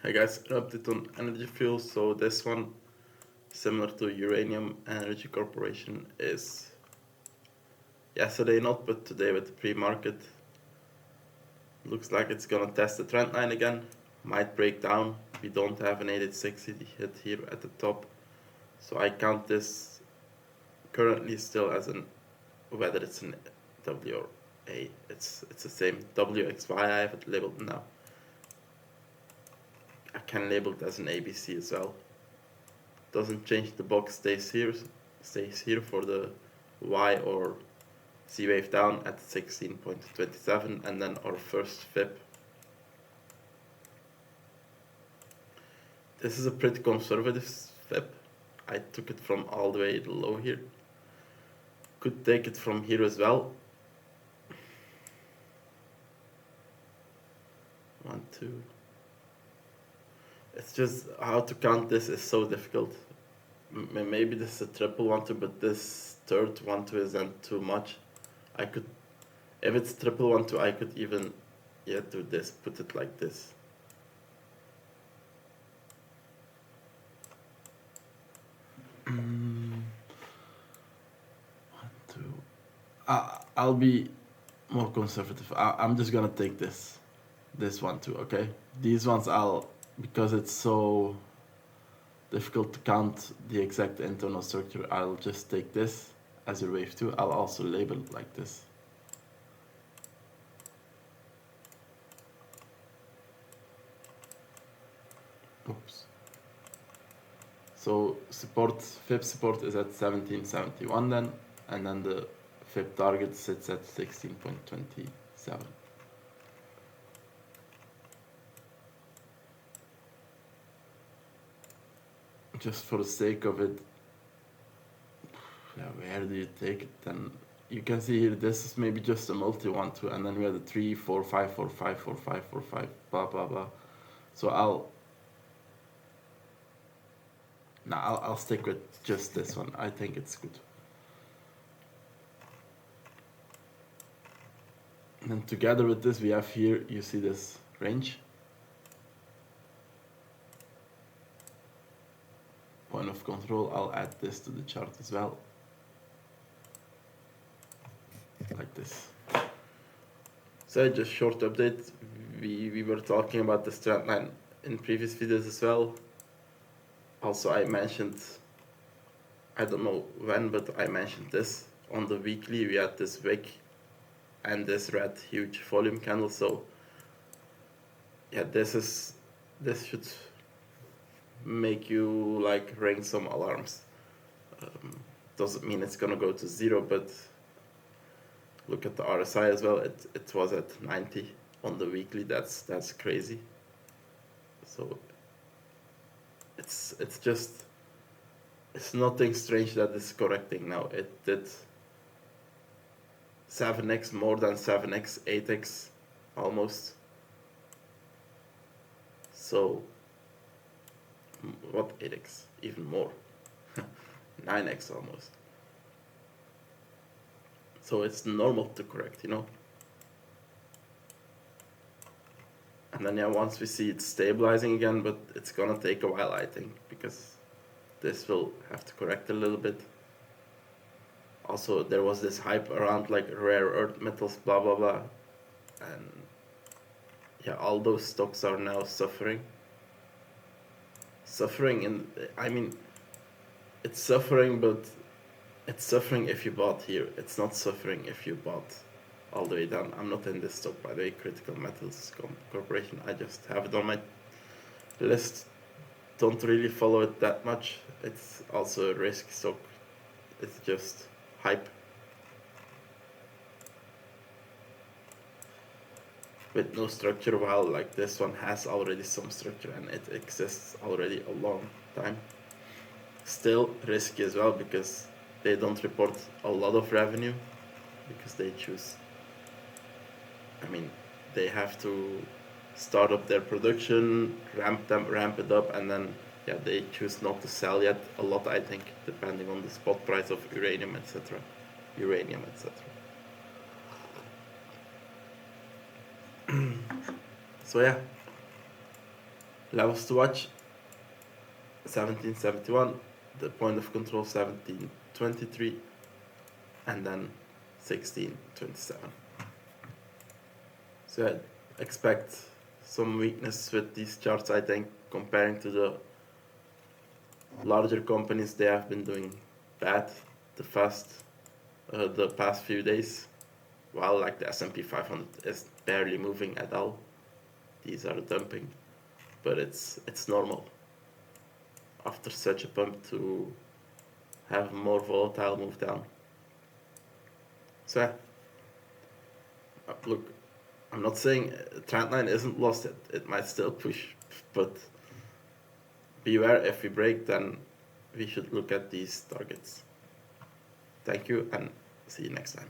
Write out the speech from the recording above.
Hey guys, an update on energy fuels. So this one, similar to Uranium Energy Corporation, is yesterday not, but today with the pre-market. Looks like it's gonna test the trend line again. Might break down. We don't have an 8860 hit here at the top, so I count this currently still as an, whether it's an W or A. It's the same WXY. I have it labeled now. I can label it as an ABC as well. Doesn't change, the box stays here for the Y or Z wave down at 16.27, and then our first fib. This is a pretty conservative fib. I took it from all the way low here. Could take it from here as well. 1, 2. It's just how to count this is so difficult. Maybe this is a triple 1, 2, but this third 1, 2 isn't too much. I could, if it's triple 1, 2, I could even, do this, put it like this. One, two. I'll be more conservative. I'm just gonna take this 1, 2, okay? These ones because it's so difficult to count the exact internal structure, I'll just take this as a wave 2. I'll also label it like this. Oops. So fib support is at 1771 then, and then the fib target sits at 16.27. Just for the sake of it, where do you take it then? You can see here, this is maybe just a multi 1, 2, and then we had a 3, 4, 5, 4, 5, 4, 5, 4, 5, blah, blah, blah. So I'll stick with just this one. I think it's good. And then together with this, we have here, you see this range. Point of control, I'll add this to the chart as well. Like this. So just short update, we were talking about the trend line in previous videos as well. Also I mentioned, I don't know when, but I mentioned this on the weekly. We had this wick and this red huge volume candle, so yeah, this should make you like ring some alarms. Doesn't mean it's gonna go to 0, but look at the RSI as well. It was at 90 on the weekly. That's crazy. So it's nothing strange that is correcting now. It did 7x, more than 7x, 8x almost. So what 8x? Even more. 9x almost. So it's normal to correct, you know. And then once we see it stabilizing again, but it's gonna take a while, I think, because this will have to correct a little bit. Also, there was this hype around like rare earth metals, blah blah blah, and all those stocks are now suffering. I mean, it's suffering, but it's suffering if you bought here. It's not suffering if you bought all the way down. I'm not in this stock, by the way, Critical Metals Corporation. I just have it on my list. Don't really follow it that much. It's also a risk stock. It's just hype. With no structure, while like this one has already some structure and it exists already a long time. Still risky as well, because they don't report a lot of revenue, because they choose, they have to start up their production, ramp it up, and then they choose not to sell yet a lot, I think, depending on the spot price of uranium, etc. So Levels to watch 1771, the point of control 1723, and then 1627. So I expect some weakness with these charts, I think, comparing to the larger companies. They have been doing bad the past few days, while like the S&P 500 is barely moving at all. These are dumping, but it's normal after such a pump to have a more volatile move down. So look, I'm not saying trend line isn't lost, it might still push, but beware, if we break, then we should look at these targets. Thank you, and see you next time.